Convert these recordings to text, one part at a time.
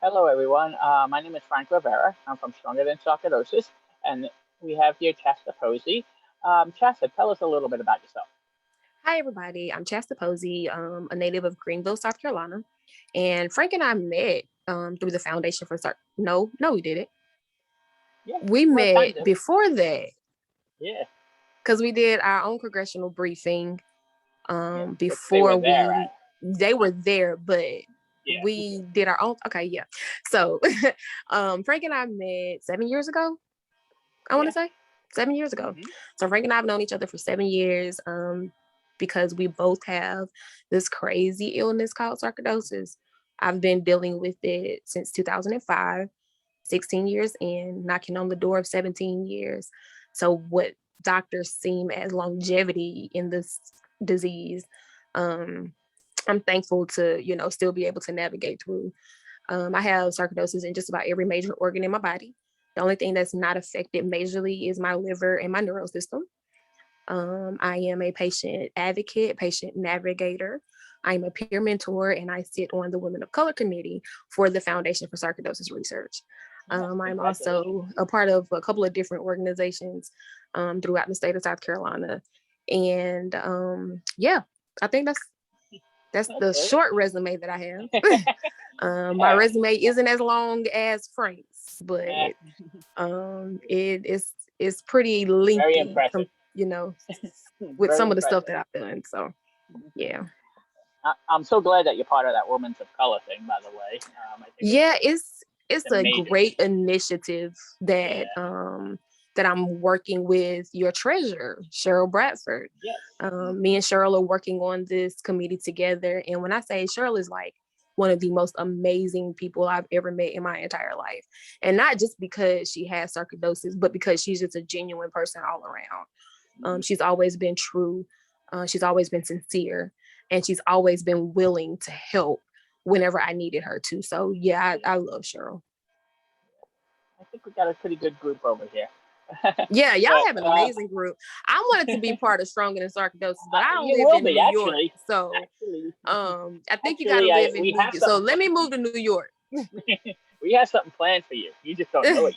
Hello, everyone. My name is Frank Rivera. I'm from Stronger Than Sarcoidosis, and we have here Chasta Posey. Chasta, tell us a little bit about yourself. Hi, everybody. I'm Chasta Posey, a native of Greenville, South Carolina. And Frank and I met through the Foundation for No, we didn't. Yeah, We well, met kind of. before that Yeah, because we did our own congressional briefing yeah, which they were before there at. they were there, but Yeah, we did our own. Okay, yeah. So Frank and I met 7 years ago, I want yeah. to say 7 years ago. Hmm. So Frank and I have known each other for 7 years because we both have this crazy illness called sarcoidosis. I've been dealing with it since 2005, 16 years in, knocking on the door of 17 years. So what doctors seem as longevity in this disease, um, I'm thankful to, still be able to navigate through. I have sarcoidosis in just about every major organ in my body. The only thing that's not affected majorly is my liver and my neural system. I am a patient advocate, patient navigator. I'm a peer mentor, and I sit on the Women of Color Committee for the Foundation for Sarcoidosis Research. Yeah, I'm congratulations. also a part of a couple of different organizations throughout the state of South Carolina. And yeah, I think that's the Okay. short resume that I have. My Yeah, resume isn't as long as Frank's, but yeah, it's pretty very lengthy, impressive. you know, with Very some of the stuff impressive. that I've done. So yeah. I'm so glad that you're part of that Women's of Color thing, by the way. I think Yeah, it's it's a amazing. great initiative that Yeah. that I'm working with your treasurer, Cheryl Bradford. Yes. Me and Cheryl are working on this committee together. And when I say Cheryl is like one of the most amazing people I've ever met in my entire life. And not just because she has sarcoidosis, but because she's just a genuine person all around. Hmm. She's always been true. She's always been sincere, and she's always been willing to help whenever I needed her to. So yeah, I love Cheryl. I think we got a pretty good group over here. Yeah, y'all but have an amazing group. I wanted to be part of Stronger Than Sarcoidosis, but I don't you live will in be New York. actually. So Actually, I think you gotta I live in we New have York. So something. let me move to New York. We have something planned for you. You just don't know it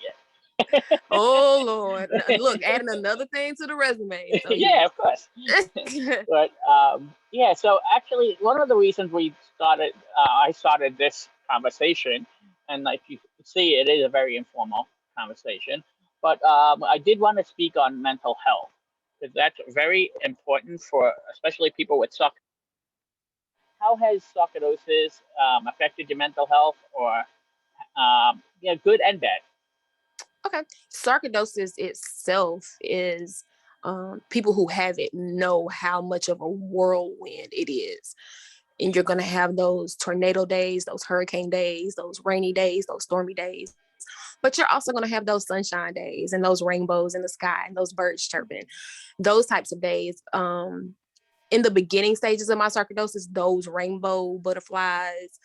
Oh Lord. Look, adding another thing to the resume. So yet. Yeah, of course. yeah. But yeah, so actually, one of the reasons I started this conversation, and like you can see, it is a very informal conversation. But I did want to speak on mental health because that's very important for especially people with suck. How has sarcoidosis affected your mental health, or yeah, good and bad? Okay. Sarcoidosis itself is people who have it know how much of a whirlwind it is. And you're going to have those tornado days, those hurricane days, those rainy days, those stormy days. But you're also going to have those sunshine days and those rainbows in the sky and those birds chirping, those types of days. In the beginning stages of my sarcoidosis, those rainbow butterflies,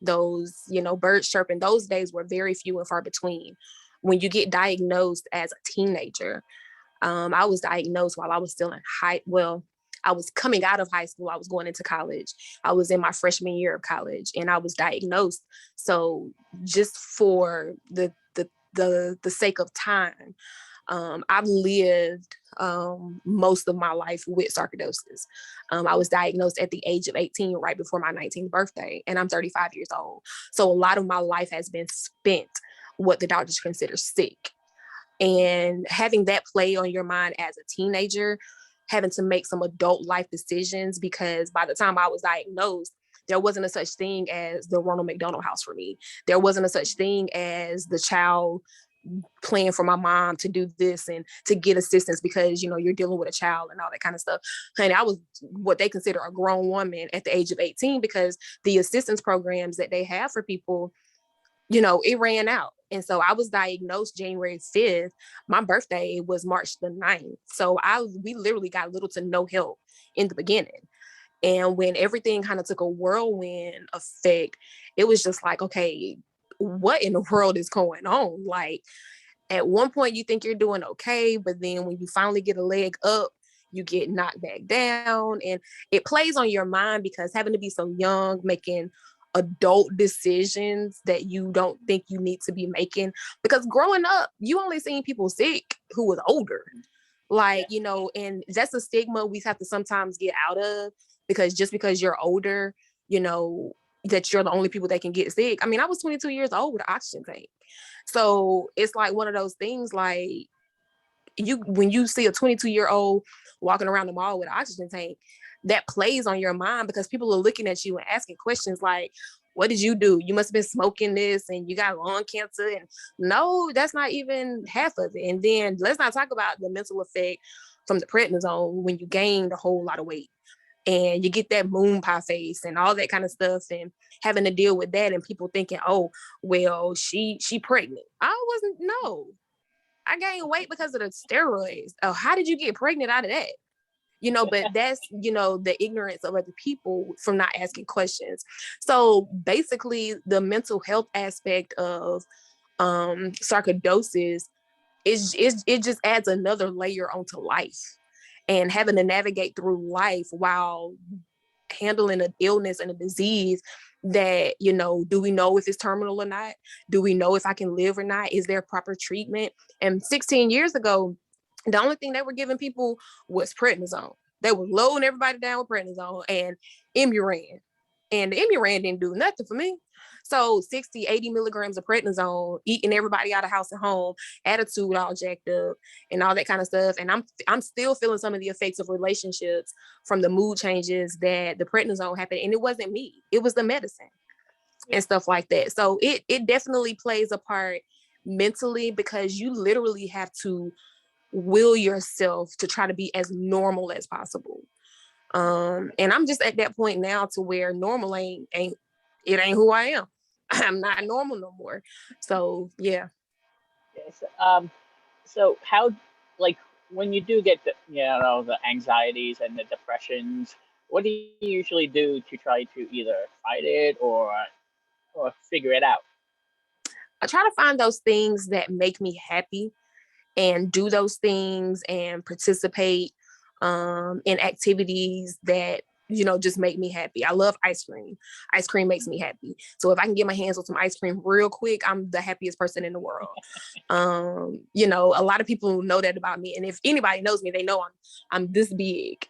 those, birds chirping, those days were very few and far between. When you get diagnosed as a teenager, I was diagnosed while I was still in I was coming out of high school. I was going into college. I was in my freshman year of college and I was diagnosed. So just for the sake of time, I've lived most of my life with sarcoidosis. I was diagnosed at the age of 18, right before my 19th birthday, and I'm 35 years old. So a lot of my life has been spent what the doctors consider sick. And having that play on your mind as a teenager, having to make some adult life decisions, because by the time I was diagnosed, there wasn't a such thing as the Ronald McDonald House for me. There wasn't a such thing as the child plan for my mom to do this and to get assistance because you're dealing with a child and all that kind of stuff. And I was what they consider a grown woman at the age of 18 because the assistance programs that they have for people, it ran out. And so I was diagnosed January 5th. My birthday was March the 9th. So we literally got little to no help in the beginning. And when everything kind of took a whirlwind effect, it was just like, okay, what in the world is going on? Like, at one point you think you're doing okay, but then when you finally get a leg up, you get knocked back down. And it plays on your mind because having to be so young, making adult decisions that you don't think you need to be making. Because growing up, you only seen people sick who was older. Like, you know, and that's a stigma we have to sometimes get out of, because just because you're older, you know, that you're the only people that can get sick. I mean, I was 22 years old with an oxygen tank. So it's like one of those things, like, when you see a 22-year-old walking around the mall with an oxygen tank, that plays on your mind, because people are looking at you and asking questions like, what did you do? You must have been smoking this and you got lung cancer. And no, that's not even half of it. And then let's not talk about the mental effect from the prednisone when you gained a whole lot of weight and you get that moon pie face and all that kind of stuff, and having to deal with that, and people thinking, oh, well, she pregnant. I wasn't. No, I gained weight because of the steroids. Oh, how did you get pregnant out of that? You know, but that's, you know, the ignorance of other people from not asking questions. So basically the mental health aspect of sarcoidosis is it just adds another layer onto life, and having to navigate through life while handling an illness and a disease that, you know, do we know if it's terminal or not? Do we know if I can live or not? Is there proper treatment? And 16 years ago, the only thing they were giving people was prednisone. They were loading everybody down with prednisone and Imuran. And the Imuran didn't do nothing for me. So 60, 80 milligrams of prednisone, eating everybody out of house and home, attitude all jacked up and all that kind of stuff. And I'm still feeling some of the effects of relationships from the mood changes that the prednisone happened. And it wasn't me, it was the medicine and stuff like that. So it definitely plays a part mentally, because you literally have to will yourself to try to be as normal as possible. And I'm just at that point now to where normal ain't who I am. I'm not normal no more. So yeah. Yes. So how, like, when you do get the, you know, the anxieties and the depressions, what do you usually do to try to either fight it or figure it out? I try to find those things that make me happy and do those things and participate in activities that, you know, just make me happy. I love ice cream. Ice cream makes me happy. So if I can get my hands on some ice cream real quick, I'm the happiest person in the world. You know, a lot of people know that about me. And if anybody knows me, they know I'm this big.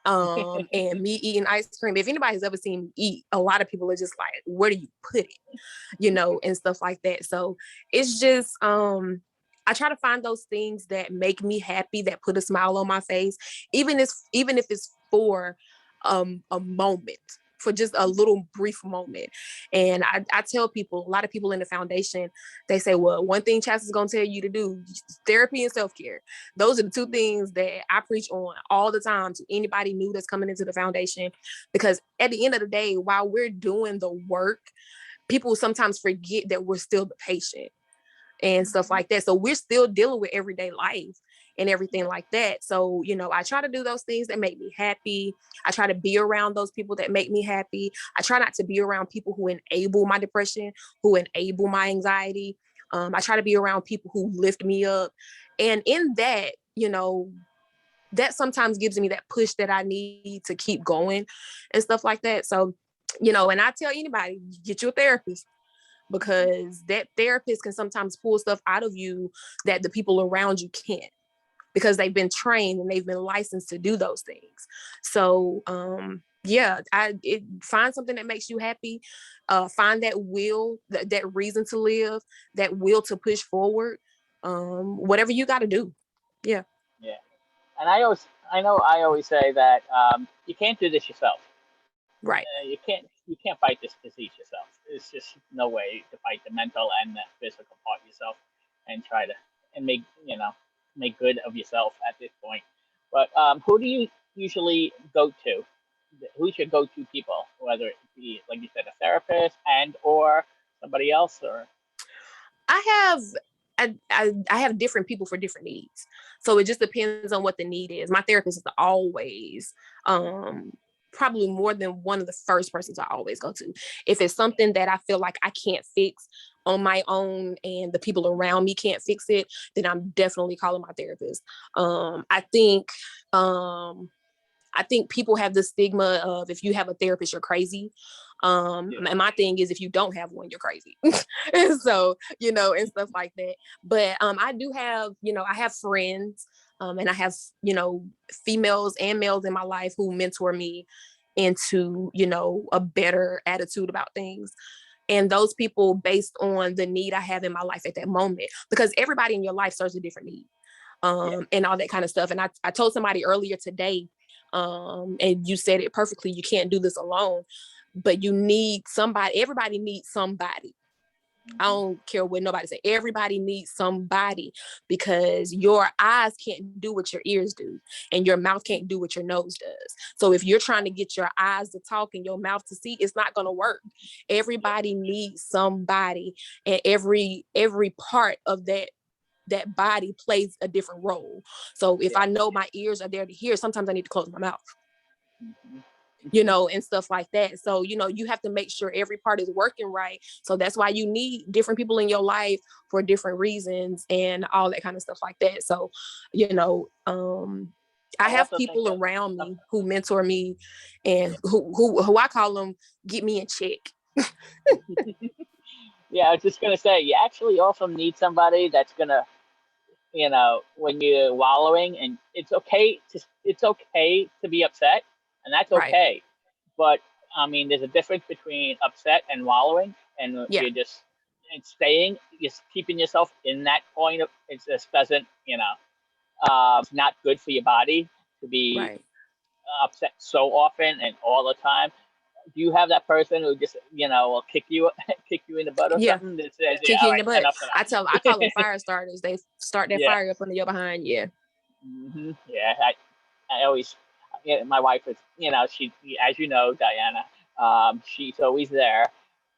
And me eating ice cream, if anybody's ever seen me eat, a lot of people are just like, where do you put it? You know, and stuff like that. So it's just, I try to find those things that make me happy, that put a smile on my face, even if it's for a moment, for just a little brief moment. And I tell people, a lot of people in the foundation, they say, well, one thing Chasta is going to tell you to do, therapy and self-care. Those are the two things that I preach on all the time to anybody new that's coming into the foundation, because at the end of the day, while we're doing the work, people sometimes forget that we're still the patient and stuff like that. So we're still dealing with everyday life and everything like that. So, you know, I try to do those things that make me happy. I try to be around those people that make me happy. I try not to be around people who enable my depression, who enable my anxiety. I try to be around people who lift me up. And in that, you know, that sometimes gives me that push that I need to keep going and stuff like that. So, you know, and I tell anybody, get you a therapist, because that therapist can sometimes pull stuff out of you that the people around you can't, because they've been trained and they've been licensed to do those things. So yeah, find something that makes you happy, find that will, that reason to live, that will to push forward, whatever you got to do. Yeah. Yeah. And I always say that you can't do this yourself. Right. You can't fight this disease yourself. There's just no way to fight the mental and the physical part yourself, and try to and make, you know, make good of yourself at this point. But who do you usually go to? Who's your go-to people? Whether it be, like you said, a therapist and or somebody else, or I have I have different people for different needs. So it just depends on what the need is. My therapist is always probably more than one of the first persons I always go to. If it's something that I feel like I can't fix on my own and the people around me can't fix it, then I'm definitely calling my therapist. I think people have the stigma of, if you have a therapist, you're crazy. And my thing is, if you don't have one, you're crazy. And so, and stuff like that. But I do have, I have friends, and I have, females and males in my life who mentor me into, a better attitude about things. And those people based on the need I have in my life at that moment, because everybody in your life serves a different need, and all that kind of stuff. And I told somebody earlier today, and you said it perfectly, you can't do this alone, but you need somebody. Everybody needs somebody. I don't care what nobody say. Everybody needs somebody, because your eyes can't do what your ears do, and your mouth can't do what your nose does. So if you're trying to get your eyes to talk and your mouth to see, it's not going to work. Everybody needs somebody, and every part of that body plays a different role. So if I know my ears are there to hear, sometimes I need to close my mouth. And stuff like that. So, you have to make sure every part is working right. So that's why you need different people in your life for different reasons and all that kind of stuff like that. So, I have people around me who mentor me and who I call them get me in check. Yeah, I was just going to say, you actually also need somebody that's going to, when you're wallowing, and it's okay to be upset, and that's okay. Right. But I mean, there's a difference between upset and wallowing, and you're just keeping yourself in that point. It just doesn't, it's not good for your body to be upset so often and all the time. Do you have that person who just, will kick you in the butt or something that says, kick you in the butt? I call them fire starters. They start that fire up under your behind. Yeah. Mm-hmm. Yeah. I always, my wife is, she, as you know, Diana, she's always there,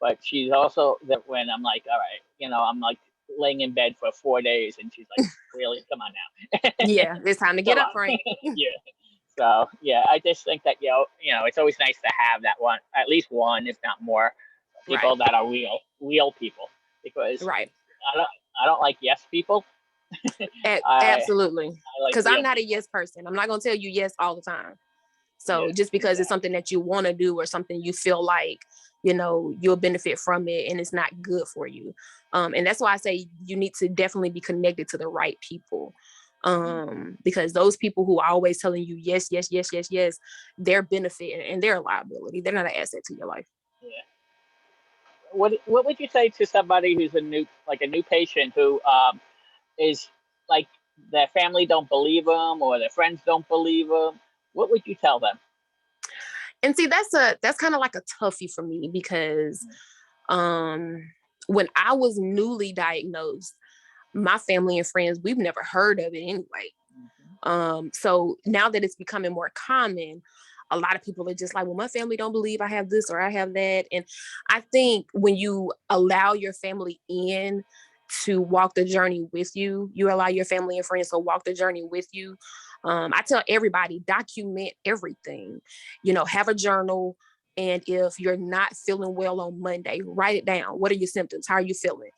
but she's also there when I'm like, all right, I'm like laying in bed for 4 days, and she's like, really, come on now. Yeah, it's time to get up, Frank. Yeah. So yeah, I just think that it's always nice to have that one, at least one, if not more, people that are real people, because I don't like yes people. Absolutely, because I'm not a yes person. I'm not gonna tell you yes all the time. So just because it's something that you want to do or something you feel like you'll benefit from it, and it's not good for you, and that's why I say you need to definitely be connected to the right people. Because those people who are always telling you yes, yes, yes, yes, yes, they're benefit and they're a liability. They're not an asset to your life. Yeah. What would you say to somebody who's a new patient who is like their family don't believe them or their friends don't believe them? What would you tell them? And see, that's kind of like a toughie for me, because when I was newly diagnosed, my family and friends, we've never heard of it anyway. So now that it's becoming more common, a lot of people are just like, well, my family don't believe I have this or I have that. And I think when you allow your family in to walk the journey with you, you allow your family and friends to walk the journey with you. I tell everybody, document everything, have a journal. And if you're not feeling well on Monday, write it down. What are your symptoms? How are you feeling?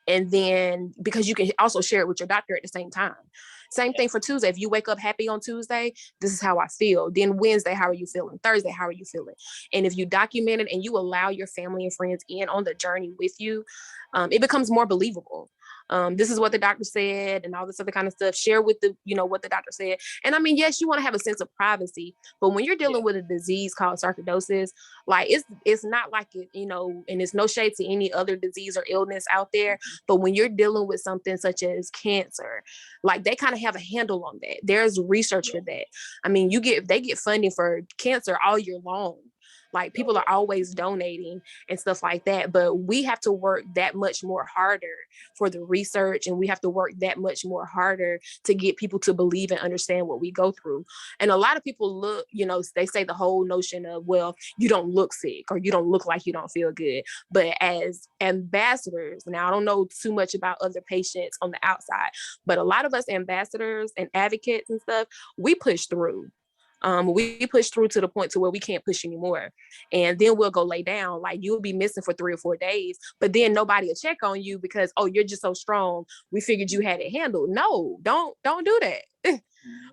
And then, because you can also share it with your doctor at the same time. Same thing for Tuesday. If you wake up happy on Tuesday, this is how I feel. Then Wednesday, how are you feeling? Thursday, how are you feeling? And if you document it and you allow your family and friends in on the journey with you, it becomes more believable. This is what the doctor said and all this other kind of stuff. Share with what the doctor said. And I mean, yes, you want to have a sense of privacy, but when you're dealing with a disease called sarcoidosis, like it's not like it, and it's no shade to any other disease or illness out there. But when you're dealing with something such as cancer, like they kind of have a handle on that. There's research for that. I mean, they get funding for cancer all year long. Like people are always donating and stuff like that, but we have to work that much more harder for the research, and we have to work that much more harder to get people to believe and understand what we go through. And a lot of people look, they say the whole notion of, well, you don't look sick or you don't look like you don't feel good. But as ambassadors, now I don't know too much about other patients on the outside, but a lot of us ambassadors and advocates and stuff, we push through. We push through to the point to where we can't push anymore. And then we'll go lay down. Like you'll be missing for 3 or 4 days, but then nobody will check on you because, oh, you're just so strong. We figured you had it handled. No, don't do that.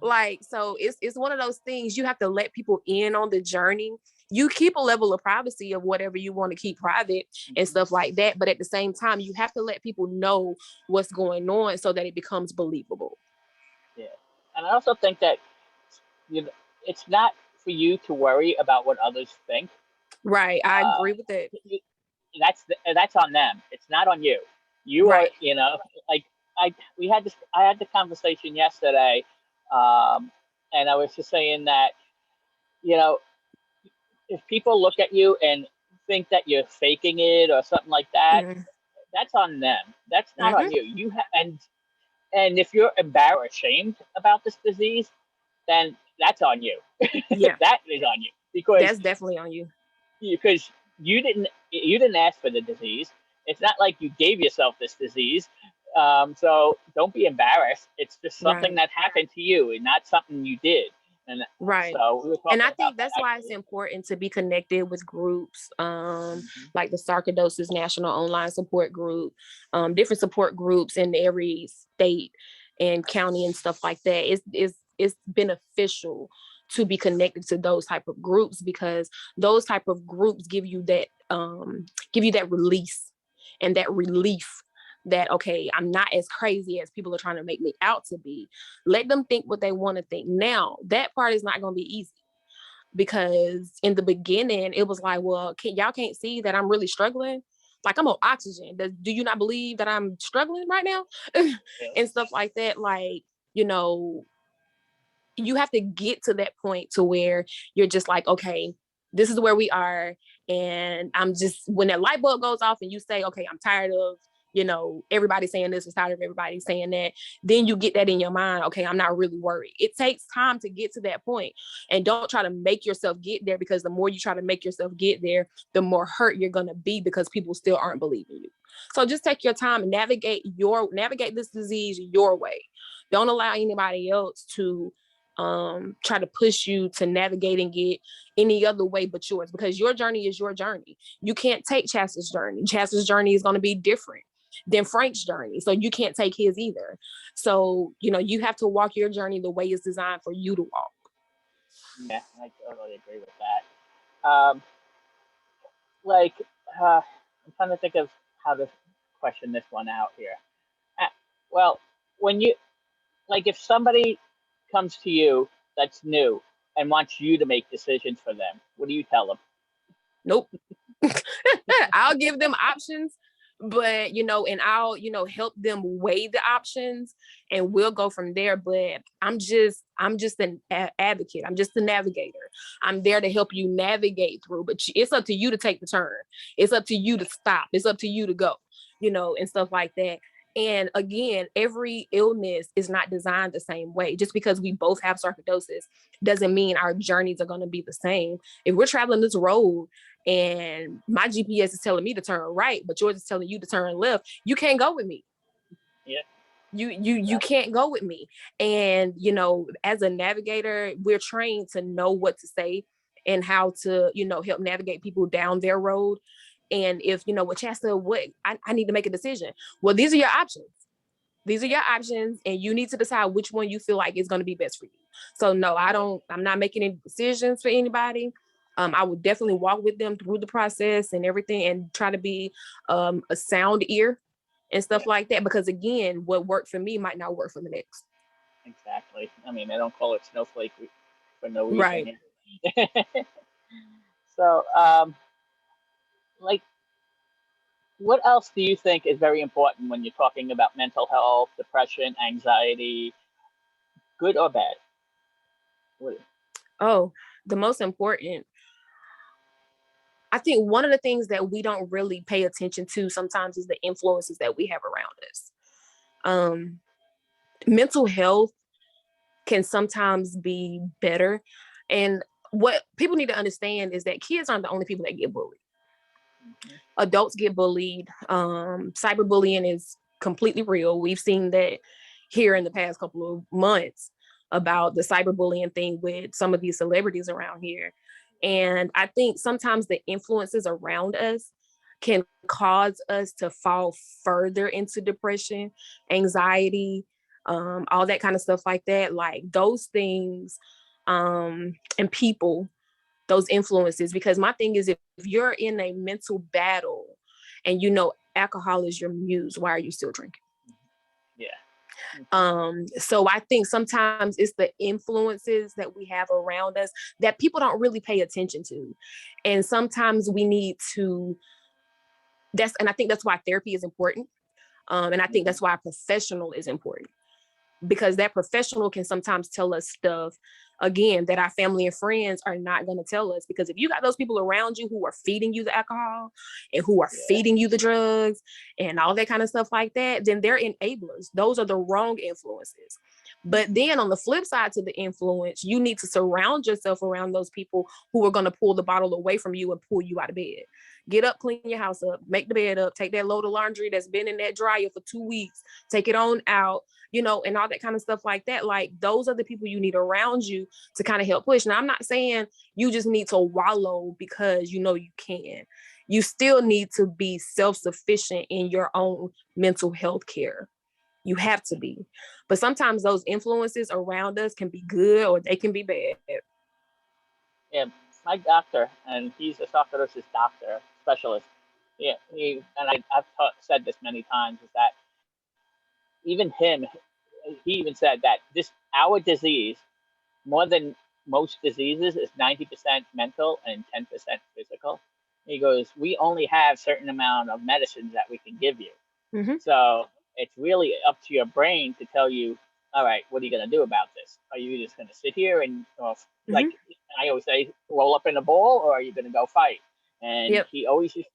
Like, so it's one of those things you have to let people in on the journey you keep a level of privacy of whatever you want to keep private and stuff like that. But at the same time, you have to let people know what's going on so that it becomes believable. Yeah. And I also think that it's not for you to worry about what others think. Right. I agree with that. That's on them. It's not on you. You are, Right. like I had the conversation yesterday, and I was just saying that, you know, if people look at you and think that you're faking it or something like that, Mm-hmm. that's on them. That's not Mm-hmm. on you. And if you're embarrassed or ashamed about this disease, then that's on you. Yeah, That is on you because that's definitely on you. because you didn't ask for the disease. It's not like you gave yourself this disease. So don't be embarrassed. It's just something Right. that happened to you and not something you did. And Right. so we were And talking I about think that that's why it's actually. important to be connected with groups, Hmm. like the Sarcoidosis National Online Support Group, different support groups in every state and county and stuff like that. It's beneficial to be connected to those type of groups, because those type of groups give you that release and that relief that, okay, I'm not as crazy as people are trying to make me out to be. Let them think what they want to think. Now, that part is not going to be easy, because in the beginning, it was like, well, y'all can't see that I'm really struggling? Like, I'm on oxygen. Do you not believe that I'm struggling right now? Yeah. And stuff like that. Like, you know, you have to get to that point to where you're just like, okay, this is where we are. And I'm just, when that light bulb goes off and you say, okay, I'm tired of, everybody saying this, is tired of everybody saying that, then you get that in your mind. Okay, I'm not really worried. It takes time to get to that point. And don't try to make yourself get there, because the more you try to make yourself get there, the more hurt you're going to be, because people still aren't believing you. So just take your time and navigate this disease your way. Don't allow anybody else to try to push you to navigate and get any other way but yours, because your journey is your journey. You can't take Chasta's journey. Chasta's journey is going to be different than Frank's journey, so you can't take his either. So you have to walk your journey the way it's designed for you to walk. Yeah, I totally agree with that. Like, I'm trying to think of how to question this one out here. Uh, well, when you like, if somebody comes to you that's new and wants you to make decisions for them, what do you tell them? Nope. I'll give them options, but and I'll help them weigh the options, and we'll go from there. But I'm just an advocate. I'm just a navigator. I'm there to help you navigate through, but it's up to you to take the turn. It's up to you to stop. It's up to you to go, and stuff like that. And again, every illness is not designed the same way. Just because we both have sarcoidosis doesn't mean our journeys are going to be the same. If we're traveling this road and my GPS is telling me to turn right, but yours is telling you to turn left, you can't go with me. Yeah. You can't go with me. And as a navigator, we're trained to know what to say and how to help navigate people down their road. And if with Chasta, what I need to make a decision. Well, these are your options. These are your options, and you need to decide which one you feel like is going to be best for you. So no, I'm not making any decisions for anybody. I would definitely walk with them through the process and everything, and try to be a sound ear and stuff like that. Because again, what worked for me might not work for the next. Exactly. I mean, they don't call it snowflake for no Right. reason. So, like, what else do you think is very important when you're talking about mental health, depression, anxiety, good or bad? What- Oh, the most important, I think one of the things that we don't really pay attention to sometimes is the influences that we have around us. Um, Mental health can sometimes be better. And what people need to understand is that kids aren't the only people that get bullied. Mhm. Adults get bullied. Cyberbullying is completely real. We've seen that here in the past couple of months about the cyberbullying thing with some of these celebrities around here. And I think sometimes the influences around us can cause us to fall further into depression, anxiety, all that kind of stuff like that. Like those things, and people those influences. Because my thing is, if you're in a mental battle and you know alcohol is your muse, why are you still drinking? Yeah. So I think sometimes it's the influences that we have around us that people don't really pay attention to. And sometimes we need to, and I think that's why therapy is important. And I think that's why a professional is important, because that professional can sometimes tell us stuff, again, that our family and friends are not going to tell us. Because if you got those people around you who are feeding you the alcohol and who are feeding you the drugs and all that kind of stuff like that, then they're enablers. Those are the wrong influences. But then on the flip side to the influence, you need to surround yourself around those people who are going to pull the bottle away from you and pull you out of bed. Get up, clean your house up, make the bed up, take that load of laundry that's been in that dryer for 2 weeks, take it on out, you know, and all that kind of stuff like that. Like, those are the people you need around you to kind of help push. Now, I'm not saying you just need to wallow because you know you can. You still need to be self-sufficient in your own mental health care. You have to be. But sometimes those influences around us can be good or they can be bad. Yeah, my doctor, and he's a sarcoidosis doctor, specialist. Yeah, I've said this many times, is that even him, he even said that our disease, more than most diseases, is 90% mental and 10% physical. He goes, we only have certain amount of medicines that we can give you. Mm-hmm. So it's really up to your brain to tell you, all right, what are you going to do about this? Are you just going to sit here and, like I always say, roll up in a ball, or are you going to go fight? And he always used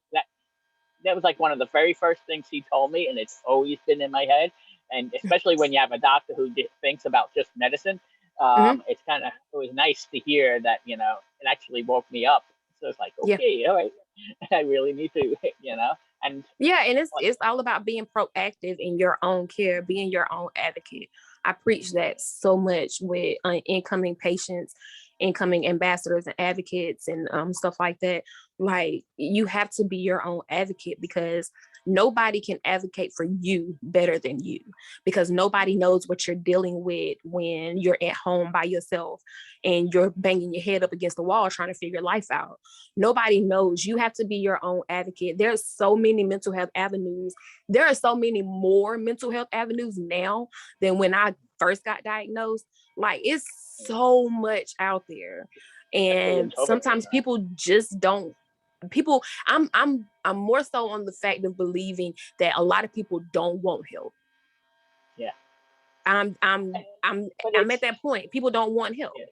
that was like one of the very first things he told me, and it's always been in my head. And especially when you have a doctor who thinks about just medicine, it was nice to hear that, it actually woke me up. So it's like, okay, all right, I really need to, and and it's all about being proactive in your own care, being your own advocate. I preach that so much with incoming patients, incoming ambassadors and advocates and stuff like that. Like, you have to be your own advocate, because nobody can advocate for you better than you, because nobody knows what you're dealing with when you're at home by yourself and you're banging your head up against the wall trying to figure life out. Nobody knows. You have to be your own advocate. There's so many mental health avenues. There are so many more mental health avenues now than when I first got diagnosed. Like, it's so much out there. And sometimes people just don't. I'm more so on the fact of believing that a lot of people don't want help. Yeah. I'm at that point. People don't want help. Yeah.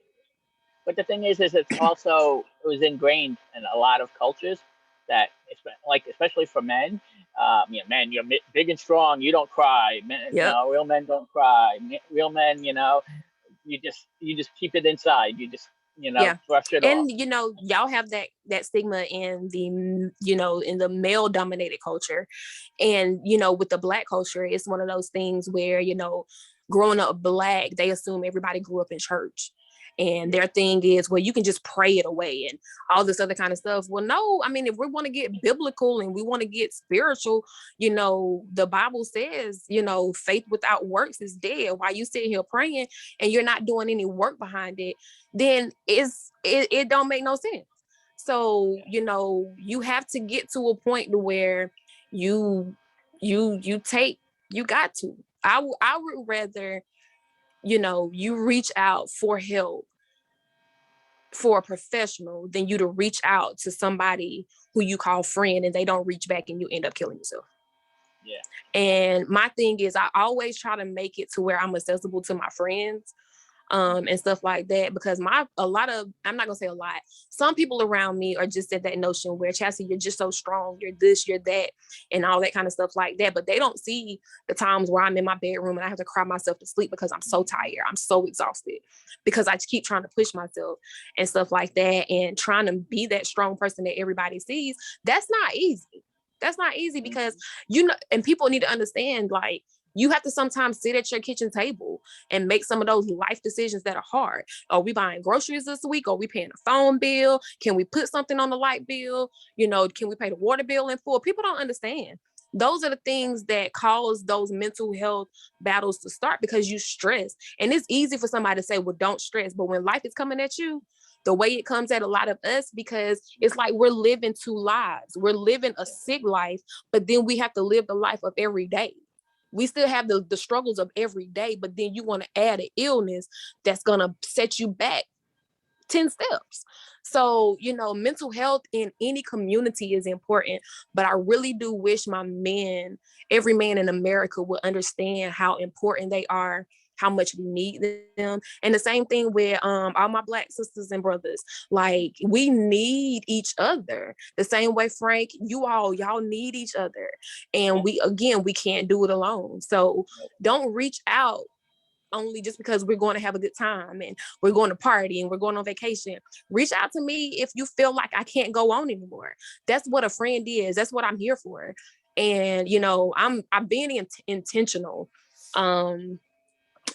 But the thing is it was ingrained in a lot of cultures that, especially for men, men, you're big and strong, you don't cry. Men, real men don't cry. Real men, you just keep it inside. You just, brush it off. And y'all have that stigma in the in the male dominated culture, and with the Black culture, it's one of those things where growing up Black, they assume everybody grew up in church. And their thing is, well, you can just pray it away and all this other kind of stuff. Well, no, I mean, if we want to get biblical and we want to get spiritual, the Bible says, faith without works is dead. While you sit here praying and you're not doing any work behind it, then it don't make no sense. So, you have to get to a point to where you got to. I would rather, you reach out for help for a professional than you to reach out to somebody who you call friend and they don't reach back and you end up killing yourself. Yeah. And my thing is, I always try to make it to where I'm accessible to my friends and stuff like that, because I'm not gonna say a lot, some people around me are just at that notion where, Chasta, you're just so strong, you're this, you're that, and all that kind of stuff like that. But they don't see the times where I'm in my bedroom and I have to cry myself to sleep because I'm so tired, I'm so exhausted, because I keep trying to push myself and stuff like that, and trying to be that strong person that everybody sees. That's not easy. That's not easy, because and people need to understand, like, you have to sometimes sit at your kitchen table and make some of those life decisions that are hard. Are we buying groceries this week? Are we paying a phone bill? Can we put something on the light bill? Can we pay the water bill in full? People don't understand. Those are the things that cause those mental health battles to start, because you stress. And it's easy for somebody to say, well, don't stress. But when life is coming at you, the way it comes at a lot of us, because it's like we're living two lives. We're living a sick life, but then we have to live the life of every day. We still have the struggles of every day, but then you want to add an illness that's going to set you back 10 steps. So, mental health in any community is important, but I really do wish every man in America would understand how important they are, how much we need them. And the same thing with all my Black sisters and brothers. Like, we need each other. The same way, Frank, y'all need each other. And we can't do it alone. So don't reach out only just because we're going to have a good time and we're going to party and we're going on vacation. Reach out to me if you feel like I can't go on anymore. That's what a friend is. That's what I'm here for. And, I'm being intentional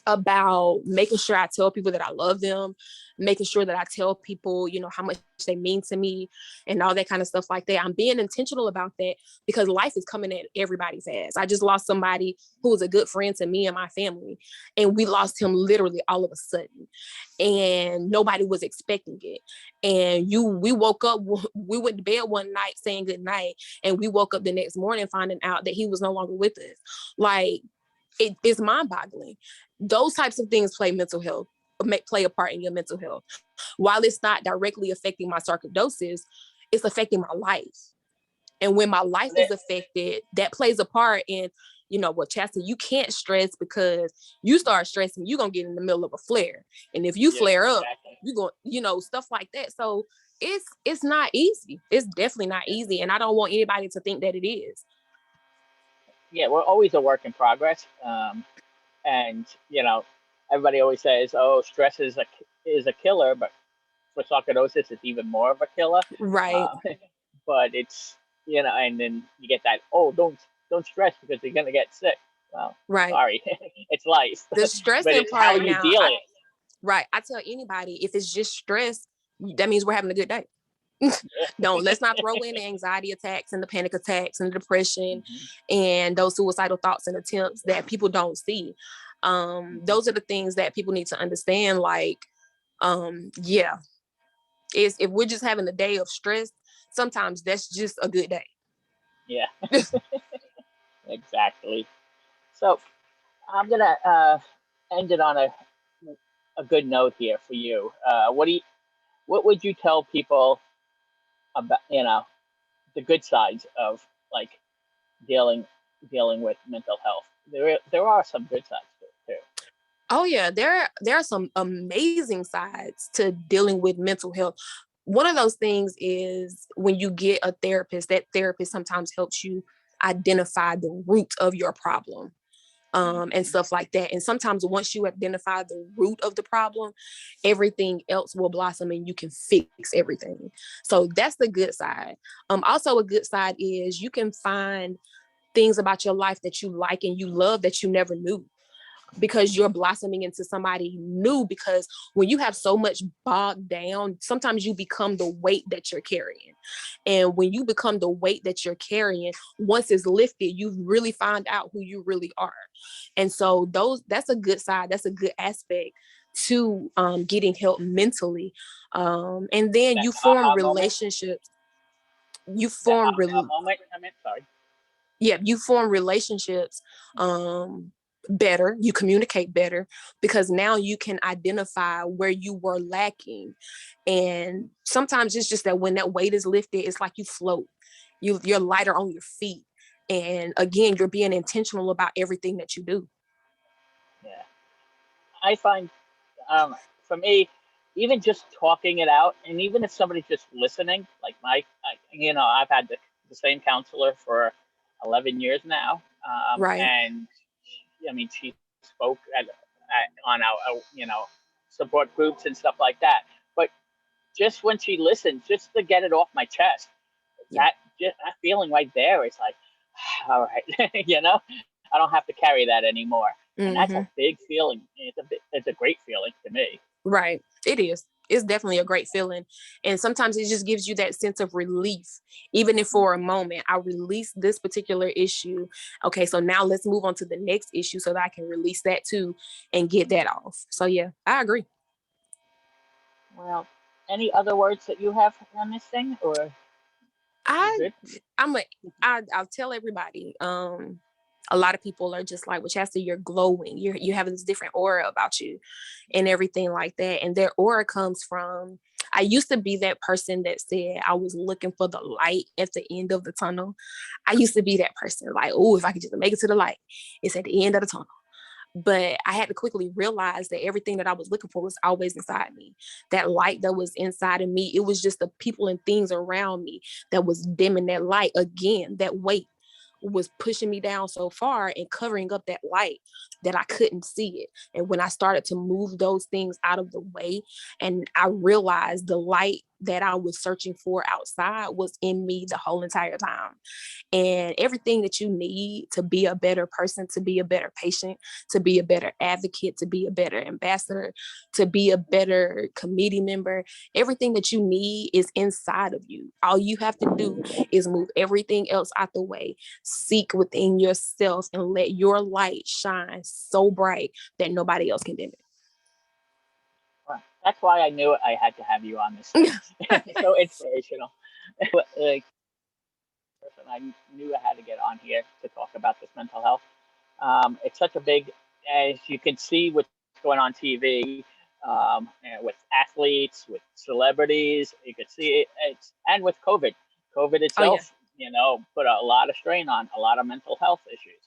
about making sure I tell people that I love them, making sure that I tell people, how much they mean to me and all that kind of stuff like that. I'm being intentional about that because life is coming at everybody's ass. I just lost somebody who was a good friend to me and my family, and we lost him literally all of a sudden, and nobody was expecting it. And we woke up, we went to bed one night saying good night, and we woke up the next morning finding out that he was no longer with us. Like, it's mind-boggling. Those types of things play a part in your mental health. While it's not directly affecting my sarcoidosis, it's affecting my life. And when my life is affected, that plays a part in, Chasta, you can't stress, because you start stressing, you're going to get in the middle of a flare. And if you flare up, you're going, stuff like that. So it's not easy. It's definitely not easy. And I don't want anybody to think that it is. Yeah, we're always a work in progress. And everybody always says, "Oh, stress is a killer," but for sarcoidosis, it's even more of a killer. Right. But it's and then you get that, "Oh, don't stress because you're gonna get sick." Well, right. Sorry, it's life. The stressing but it's part how you now, deal it. Right. I tell anybody, if it's just stress, that means we're having a good day. Let's not throw in the anxiety attacks and the panic attacks and the depression and those suicidal thoughts and attempts that people don't see. Those are the things that people need to understand. Like, if we're just having a day of stress, sometimes that's just a good day. Yeah, exactly. So I'm gonna end it on a good note here for you. What would you tell people about the good sides of like dealing with mental health? There are some good sides to it too. Oh yeah, there are some amazing sides to dealing with mental health. One of those things is when you get a therapist, that therapist sometimes helps you identify the root of your problem. And stuff like that. And sometimes once you identify the root of the problem, everything else will blossom and you can fix everything. So that's the good side. Also, a good side is you can find things about your life that you like and you love that you never knew, because you're blossoming into somebody new. Because when you have so much bogged down, sometimes you become the weight that you're carrying. And when you become the weight that you're carrying, once it's lifted, you really find out who you really are. And so that's a good side. That's a good aspect to getting help mentally. And then you form relationships. You form moment. Sorry. Yeah, you form relationships better, you communicate better, because now you can identify where you were lacking. And sometimes it's just that when that weight is lifted, it's like you float, you're lighter on your feet. And again, you're being intentional about everything that you do. Yeah, I find for me, even just talking it out, and even if somebody's just listening, like I've had the same counselor for 11 years now, Right. and she spoke on our support groups and stuff like that. But just when she listened, just to get it off my chest, that feeling right there is like, all right, I don't have to carry that anymore. And that's a big feeling. It's a great feeling to me. Right. It is. It's definitely a great feeling. And sometimes it just gives you that sense of relief. Even if for a moment I release this particular issue, okay, so now let's move on to the next issue so that I can release that too and get that off. So yeah, I agree. Well, any other words that you have on this thing, or you I good? I'm a I'll tell everybody. A lot of people are just like, well, Chasta, you're glowing. You have this different aura about you and everything like that. And their aura comes from, I used to be that person that said I was looking for the light at the end of the tunnel. I used to be that person, like, oh, if I could just make it to the light, it's at the end of the tunnel. But I had to quickly realize that everything that I was looking for was always inside me. That light that was inside of me, it was just the people and things around me that was dimming that light. Again, that weight was pushing me down so far and covering up that light that I couldn't see it. And when I started to move those things out of the way, and I realized the light that I was searching for outside was in me the whole entire time. And everything that you need to be a better person, to be a better patient, to be a better advocate, to be a better ambassador, to be a better committee member, everything that you need is inside of you. All you have to do is move everything else out the way, seek within yourself, and let your light shine so bright that nobody else can dim it. Well, that's why I knew I had to have you on this thing. So inspirational. Like, person, I knew I had to get on here to talk about this mental health. It's such a big, as you can see what's going on TV, and with athletes, with celebrities. You can see it, and with COVID. COVID Oh yeah. itself, put a lot of strain on a lot of mental health issues.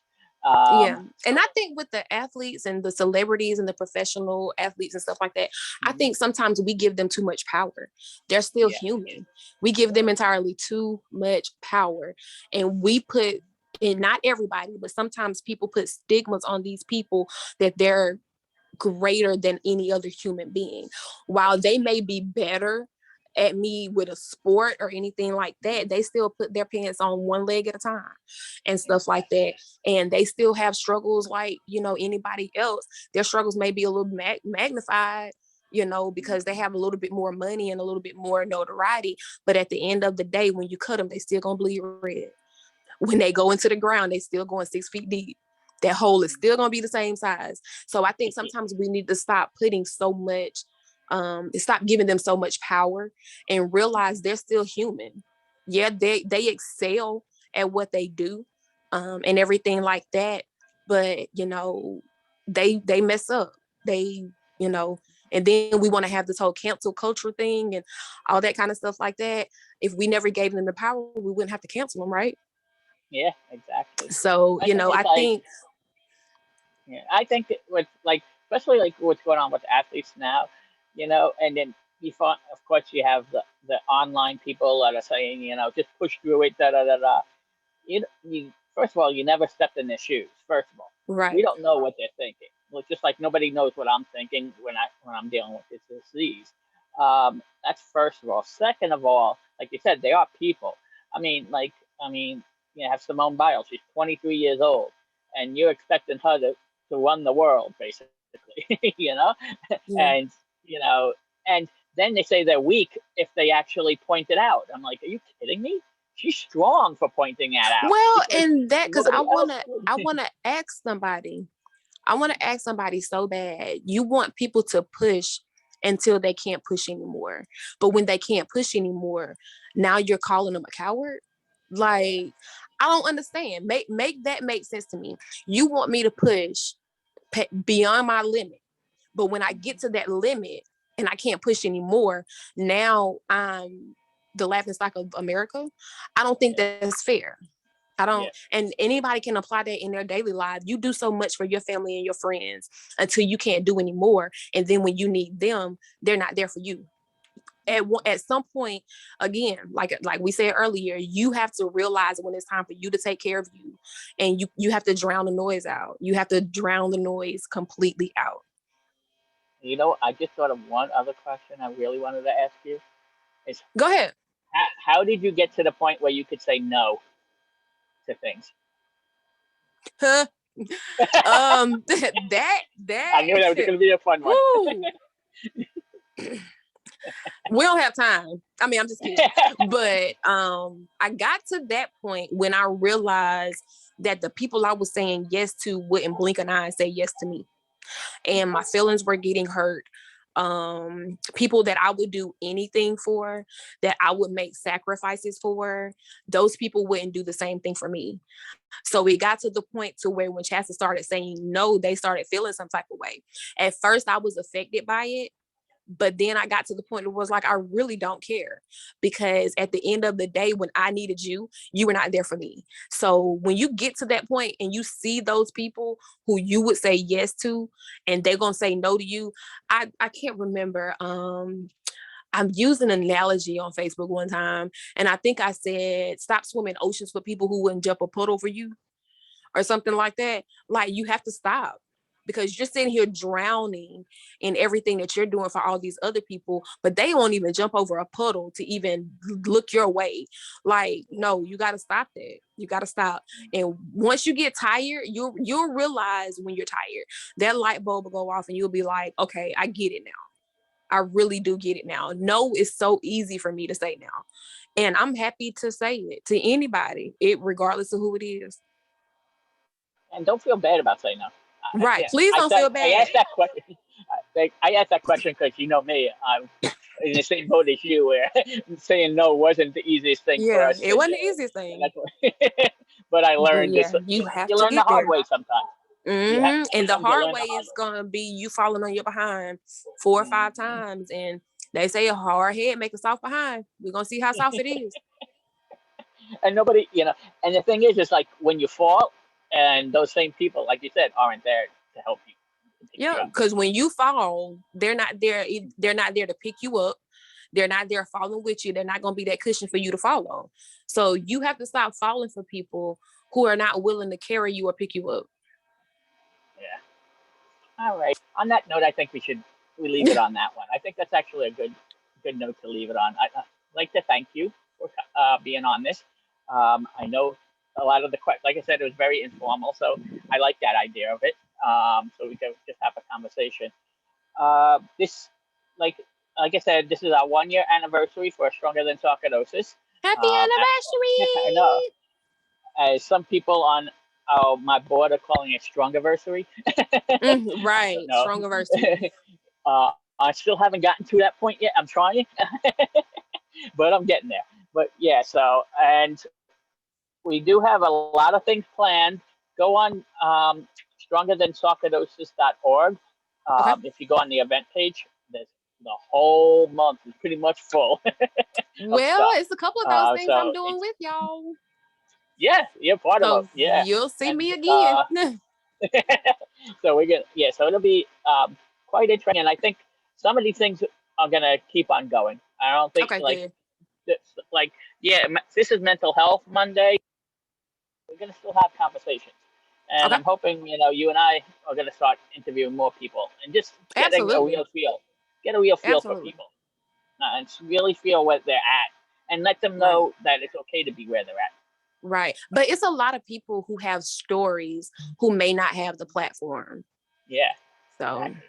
Yeah. So And I think with the athletes and the celebrities and the professional athletes and stuff like that, I mhm, think sometimes we give them too much power. They're still yeah, human. We give them entirely too much power. And we put, and not everybody, but sometimes people put stigmas on these people that they're greater than any other human being. While they may be better at me with a sport or anything like that, they still put their pants on one leg at a time and stuff like that. exactly. And they still have struggles like, anybody else. Their struggles may be a little magnified, because they Mhm. have a little bit more money and a little bit more notoriety. But at the end of the day, when you cut them, they still gonna bleed red. When they go into the ground, they still going 6 feet deep. That hole is still gonna be the same size. So I think sometimes we need to stop putting so much, stop giving them so much power and realize they're still human. Yeah, they excel at what they do, and everything like that. But they mess up. They, you know, and then we want to have this whole cancel culture thing and all that kind of stuff like that. If we never gave them the power, we wouldn't have to cancel them, right? Yeah, exactly. So, My thing is I like, think, yeah, I think that with like, especially like what's going on with athletes now, and then of course, you have the online people that are saying, just push through it, da da da da. You first of all, you never stepped in their shoes. First of all, we right, don't know what they're thinking. Well, just like nobody knows what I'm thinking when I'm dealing with this disease. That's first of all. Second of all, like you said, they are people. I mean, you have Simone Biles. She's 23 years old, and you're expecting her to run the world, basically. yeah. And you know, and then they say they're weak if they actually point it out. I'm like, are you kidding me? She's strong for pointing that out Well, because and that, because nobody else I would. wanna ask somebody, I want to ask somebody so bad. You want people to push until they can't push anymore. But when they can't push anymore, now you're calling them a coward? Yeah. Like, I don't understand. Make that make sense to me. You want me to push beyond my limit. But when I get to that limit and I can't push anymore, now I'm the laughing stock of America. I don't think Yeah. that's fair. I don't, Yeah. and anybody can apply that in their daily life. You do so much for your family and your friends until you can't do anymore. And then when you need them, they're not there for you. At some point, again, like we said earlier, you have to realize when it's time for you to take care of you, and you have to drown the noise out. You have to drown the noise completely out. I just thought of one other question I really wanted to ask you is Go ahead. how did you get to the point where you could say no to things? That I knew that was going to be a fun one. whoo, we don't have time. I mean, I'm just kidding. But I got to that point when I realized that the people I was saying yes to wouldn't blink an eye and say yes to me. And my feelings were getting hurt. people that I would do anything for, that I would make sacrifices for, those people wouldn't do the same thing for me. So it got to the point to where when Chasta started saying no, they started feeling some type of way. At first I was affected by it, but then I got to the point where it was like, I really don't care, because at the end of the day, when I needed you, you were not there for me. So when you get to that point and you see those people who you would say yes to, and they're going to say no to you, I can't remember. I'm using an analogy on Facebook one time, and I think I said, stop swimming oceans for people who wouldn't jump a puddle for you, or something like that. Like, you have to stop, because you're sitting here drowning in everything that you're doing for all these other people, but they won't even jump over a puddle to even look your way. Like, no, you got to stop that. You got to stop. And once you get tired, you'll realize when you're tired, that light bulb will go off and you'll be like, okay, I get it now. I really do get it now. No, it's so easy for me to say now. And I'm happy to say it to anybody, regardless of who it is. And don't feel bad about saying no. Right. Please don't feel bad. I asked that question. I asked that question because you know me. I'm in the same boat as you, where saying no wasn't the easiest thing for us. It wasn't the easiest thing. But I learned this. You have you to learn get the hard there. way sometimes. And the hard way is gonna be you falling on your behind 4 or 5 times, and they say a hard head make a soft behind. We're gonna see how soft it is. And nobody, and the thing is like when you fall, and those same people, like you said, aren't there to help you. Yeah, because when you fall, they're not there. They're not there to pick you up. They're not there falling with you. They're not going to be that cushion for you to fall on. So you have to stop falling for people who are not willing to carry you or pick you up. Yeah. All right. On that note, I think we leave it on that one. I think that's actually a good note to leave it on. I'd like to thank you for being on this. I know a lot of the questions, like I said, it was very informal, so I like that idea of it. So we can just have a conversation. This, like I said, this is our 1-year anniversary for Stronger Than Sarcoidosis. Happy anniversary! I know. As some people on my board are calling it Strongiversary. Right, Strongiversary. I still haven't gotten to that point yet. I'm trying, but I'm getting there. But yeah, so, and we do have a lot of things planned. Go on strongerthansarcoidosis.org. Okay. If you go on the event page, there's the whole month is pretty much full. Well, it's a couple of those things I'm doing with y'all. Yeah, you're part of it. Yeah. You'll see me again. So we're gonna, so it'll be quite interesting. And I think some of these things are gonna keep on going. I don't think this is Mental Health Monday. We're gonna still have conversations. And I'm hoping, you and I are going to start interviewing more people and just getting a real feel. Get a real feel for people. And really feel where they're at. And let them know that it's okay to be where they're at. Right. But it's a lot of people who have stories who may not have the platform. Yeah. So exactly.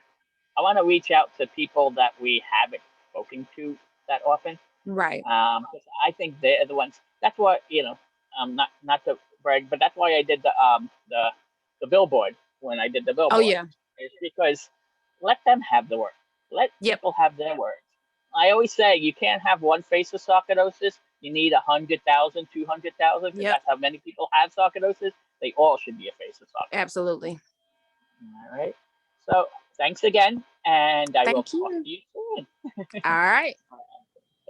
I want to reach out to people that we haven't spoken to that often. Right. Because I think they're the ones. That's what, not to brag, but that's why I did the billboard when I did the billboard. Oh yeah. It's because let them have the word. Let people have their words. I always say you can't have one face of sarcoidosis. You need 100,000, 200,000. That's how many people have sarcoidosis. They all should be a face of sarcoidosis. Absolutely. All right. So thanks again, and I will talk to you soon. All right.